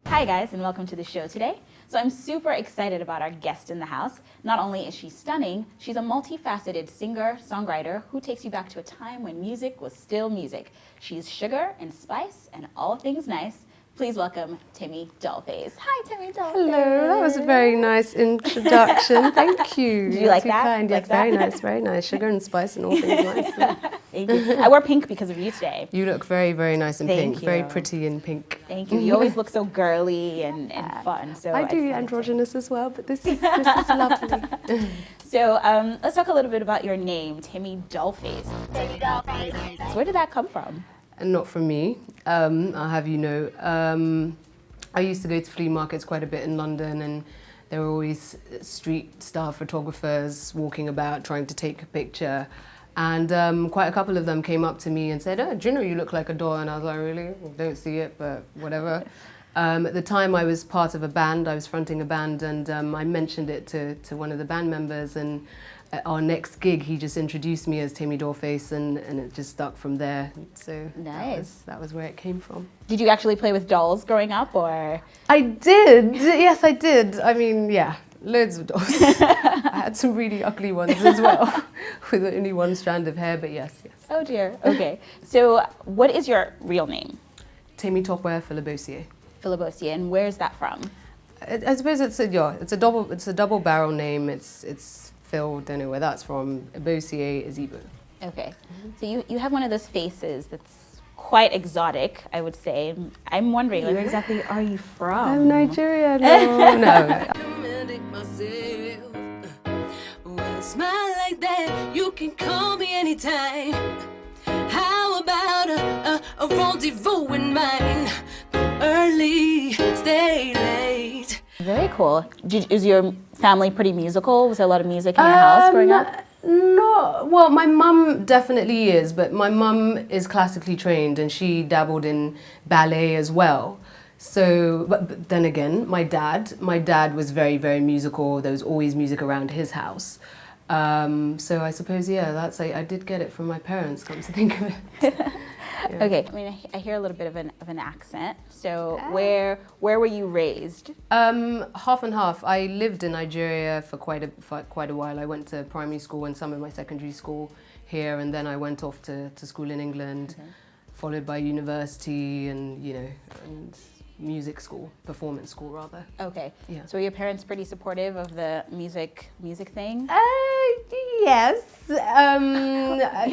Hi guys, and welcome to the show today. So I'm super excited about our guest in the house. Not only is she stunning, she's a multifaceted singer, songwriter who takes you back to a time when music was still music. She's sugar and spice and all things nice. Please welcome Temi Dollface. Hi, Temi Dollface. Hello, that was a very nice introduction. Thank you. Did you like Too that? kind. Like Yes, that? very nice, very nice. Sugar and spice and all things nice. Yeah. Thank you. I wore pink because of you today. You look very, very nice in Thank pink. Very you. pretty in pink. Thank you. You always look so girly and fun. So I do decided to- androgynous as well, but this is lovely. So let's talk a little bit about your name, Temi Dollface. Temi Dollface. Where did that come from? And not from me, I'll have you know. I used to go to flea markets quite a bit in London, and there were always street style photographers walking about trying to take a picture. And quite a couple of them came up to me and said, "Oh, do you know you look like a doll?" And I was like, "Really? I don't see it, but whatever." At the time I was part of a band, I was fronting a band, and I mentioned it to one of the band members, and at our next gig he just introduced me as Temi Dollface, and it just stuck from there. So Nice. that was where it came from. Did you actually play with dolls growing up, or? I did, yes I did. I mean, yeah, loads of dolls. I had some really ugly ones as well, with only one strand of hair, but yes. Oh dear. Okay. So what is your real name? Temi Dollface. Philibosia, and where's that from? I suppose it's a double barrel name. It's Phil, don't know where that's from. Ebosier is Igbo. Okay. So you have one of those faces that's quite exotic, I would say. I'm wondering, where exactly are you from? I'm Nigerian. No. Smile like that, you can call me anytime. How about a rendezvous in mind? Go early, stay late. Very cool. Is your family pretty musical? Was there a lot of music in your house growing up? No, well, my mum definitely is, but my mum is classically trained and she dabbled in ballet as well. So, but then again, my dad was very, very musical. There was always music around his house. So I suppose, yeah, I did get it from my parents, come to think of it. Yeah. Okay. I mean, I hear a little bit of an accent. So where were you raised? Half and half. I lived in Nigeria for quite a while. I went to primary school and some of my secondary school here, and then I went off to school in England, followed by university and music school, performance school rather. Okay. Yeah. So were your parents pretty supportive of the music thing? Yes.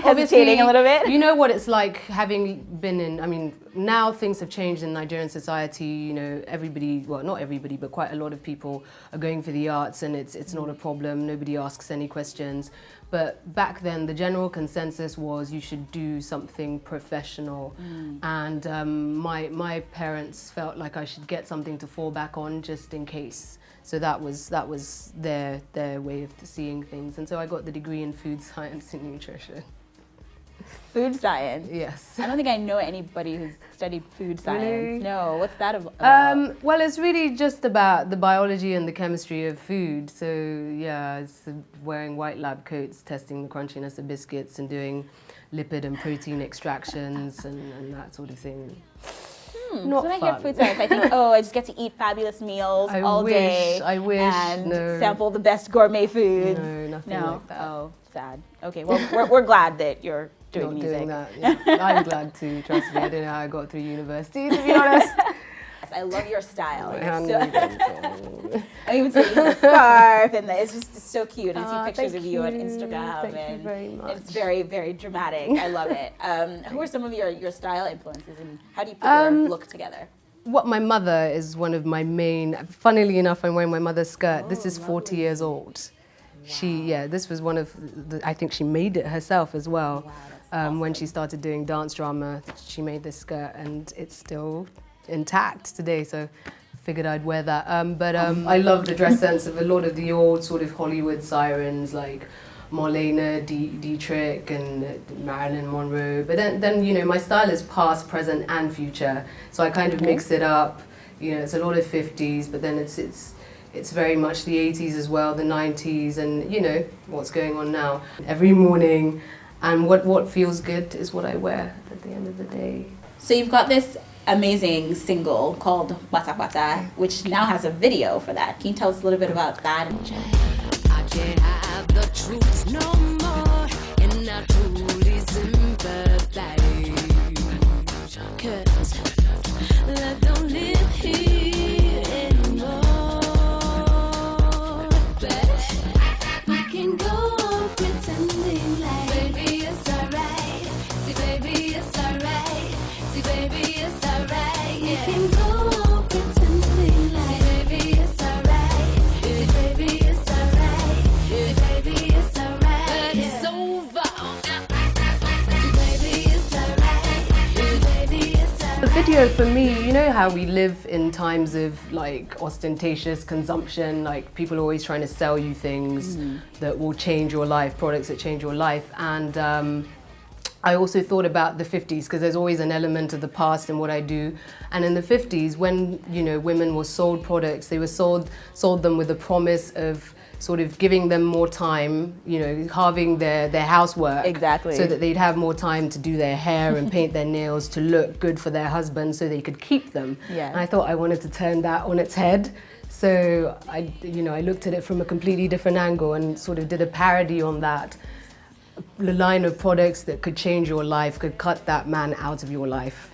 Hesitating a little bit? You know what it's like having been in, I mean, now things have changed in Nigerian society, you know, everybody, well, not everybody, but quite a lot of people are going for the arts, and it's not a problem, nobody asks any questions. But back then, the general consensus was you should do something professional. And my parents felt like I should get something to fall back on just in case. So that was their way of seeing things. And so I got the degree in food science and nutrition. Food science? Yes. I don't think I know anybody who's studied food science. Really? No, what's that about? Well, it's really just about the biology and the chemistry of food. So yeah, it's wearing white lab coats, testing the crunchiness of biscuits and doing lipid and protein extractions and that sort of thing. Not so when I fun. hear food science, I think, oh, I just get to eat fabulous meals all day. I wish. And No. sample the best gourmet foods. No, nothing like that. Oh, sad. Okay, well, we're glad that you're doing Not music. doing that. Yeah. I'm glad to, trust me. I don't know how I got through university, to be honest. I love your style. My You're handwriting. I even see you have a scarf, and it's just so cute. And I see pictures thank of you on you. Instagram, Thank and you very much. it's very, very dramatic. I love it. Who are some of your style influences, and how do you put your look together? What my mother is one of my main, funnily enough, I'm wearing my mother's skirt. This is 40 years old. Wow. This was one of I think she made it herself as well. Wow, when she started doing dance drama, she made this skirt and it's still intact today, so figured I'd wear that. I love the dress sense of a lot of the old sort of Hollywood sirens like Marlene Dietrich and Marilyn Monroe. But then you know, my style is past, present and future. So I kind of mix it up. You know, it's a lot of 50s, but then it's it's very much the 80s as well, the 90s, and you know what's going on now. Every morning, and what feels good is what I wear at the end of the day. So you've got this amazing single called Bata Bata, which now has a video for that. Can you tell us a little bit about that? I can't have the truth no more, and I truly sympathize. 'Cause love don't live here anymore. But we can go on pretending like baby it's alright. See baby it's alright. See baby it's alright. Yeah. We can go on pretending like baby it's alright. See baby it's alright. See baby it's alright. But it's over. See baby it's alright. See baby it's alright. The video for me, you know how we live in times of like ostentatious consumption, like people are always trying to sell you things that will change your life, products that change your life. And I also thought about the 50s because there's always an element of the past in what I do. And in the 50s, when you know women were sold products, they were sold them with the promise of sort of giving them more time, you know, halving their housework. Exactly. So that they'd have more time to do their hair and paint their nails to look good for their husband so they could keep them. Yeah. And I thought I wanted to turn that on its head. So I looked at it from a completely different angle and sort of did a parody on that. The line of products that could change your life, could cut that man out of your life.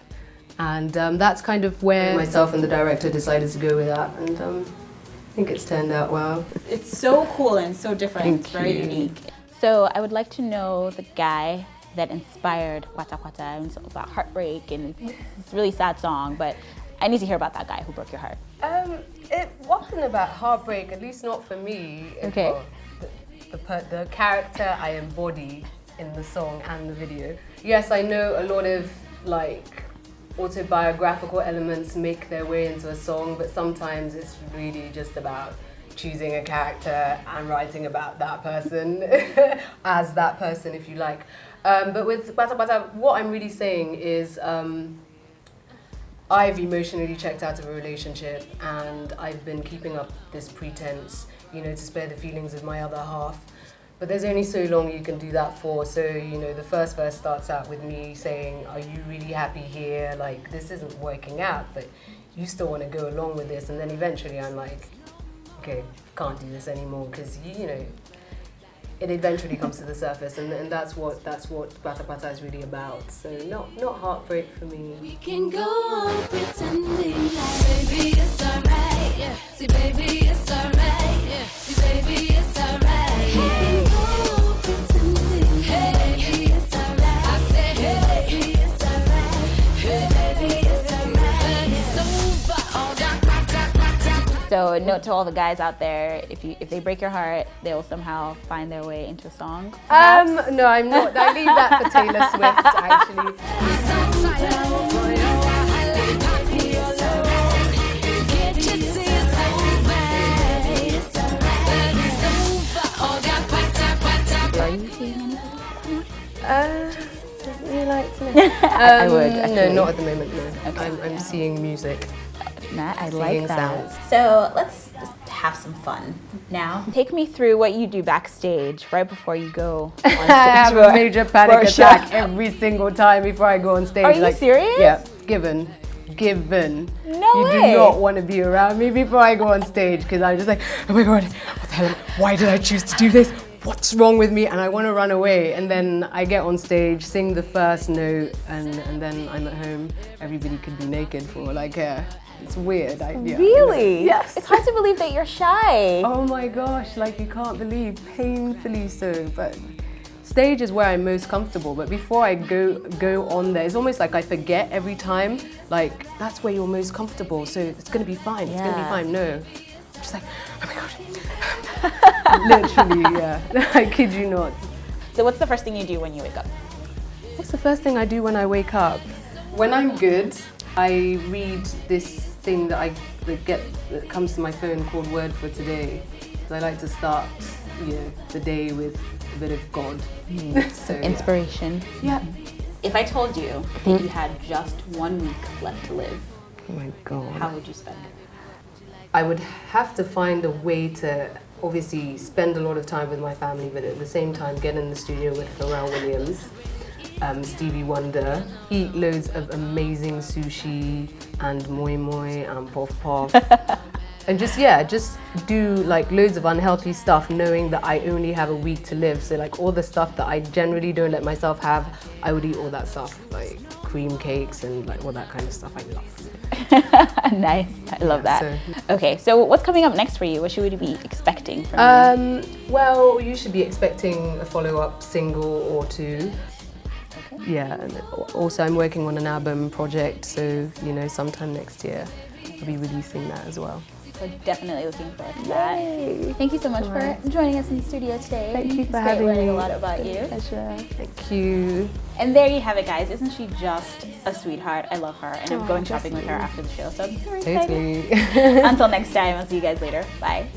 And that's kind of where myself and the director decided to go with that. And I think it's turned out well. It's so cool and so different. Thank It's very you. unique. So I would like to know the guy that inspired Kwata Kwata. It's about heartbreak and it's a really sad song, but I need to hear about that guy who broke your heart. It wasn't about heartbreak, at least not for me. Okay. The character I embody in the song and the video. Yes, I know a lot of like autobiographical elements make their way into a song, but sometimes it's really just about choosing a character and writing about that person as that person, if you like. But with Bata Bata, what I'm really saying is I've emotionally checked out of a relationship and I've been keeping up this pretense, you know, to spare the feelings of my other half. But there's only so long you can do that for. So, you know, the first verse starts out with me saying, are you really happy here? Like, this isn't working out, but you still want to go along with this. And then eventually I'm like, okay, can't do this anymore, because, you know, it eventually comes to the surface, and that's what Bata Bata is really about. So not heartbreak for me. We can go on pretending like baby it's alright. Yeah. See baby it's alright. Yeah. See baby it's alright. We can go on pretending like baby it's alright. I said hey baby it's alright. Hey baby it's alright. It's over. Oh, So a note to all the guys out there, if they break your heart, they will somehow find their way into a song. perhaps? No, I'm not. I leave that for Taylor Swift, actually. Are you seeing anything? Don't really like to. I would, No, actually. not at the moment, no. Okay. I'm seeing music. Matt, I Singing like that. sounds. So let's just have some fun now. Take me through what you do backstage right before you go on stage. I have a major panic for a show. attack every single time before I go on stage. Are you serious? Yeah, given. No You way. do not want to be around me before I go on stage, because I'm just like, oh my God, what the hell? Why did I choose to do this? What's wrong with me? And I want to run away. And then I get on stage, sing the first note, and then I'm at home. Everybody could be naked for all I care. It's weird. Yeah, Really? Yes. It's hard to believe that you're shy. Oh my gosh, like you can't believe, painfully so. But stage is where I'm most comfortable. But before I go on there, it's almost like I forget every time. Like, that's where you're most comfortable, so it's gonna be fine. It's gonna be Yeah. fine. No, I'm just like, oh my God. Literally, yeah. I kid you not. So what's the first thing you do when you wake up? What's the first thing I do when I wake up? When I'm good, I read this thing that comes to my phone called Word for Today. I like to start, the day with a bit of God. So, Inspiration. Yeah. If I told you that you had just 1 week left to live, Oh my God. how would you spend it? I would have to find a way to obviously spend a lot of time with my family, but at the same time get in the studio with Pharrell Williams, Stevie Wonder, eat loads of amazing sushi and moi moi and puff puff. And just do like loads of unhealthy stuff, knowing that I only have a week to live. So like all the stuff that I generally don't let myself have, I would eat all that stuff, like cream cakes and like all that kind of stuff. I love. Nice, I love that. So- Okay, so what's coming up next for you? What should we be expecting from you? Well, you should be expecting a follow-up single or two. Okay. Yeah, and also I'm working on an album project, so you know, sometime next year I'll be releasing that as well. We're definitely looking forward to that. Yay. Thank you so much Alright. for joining us in the studio today. Thank you for It's having great learning me. a lot about you. Pleasure. Thank you. And there you have it, guys. Isn't she just a sweetheart? I love her, and I'm Aw, going bless shopping with her you. after the show, so I'm super excited. Totally. Until next time, I'll see you guys later. Bye.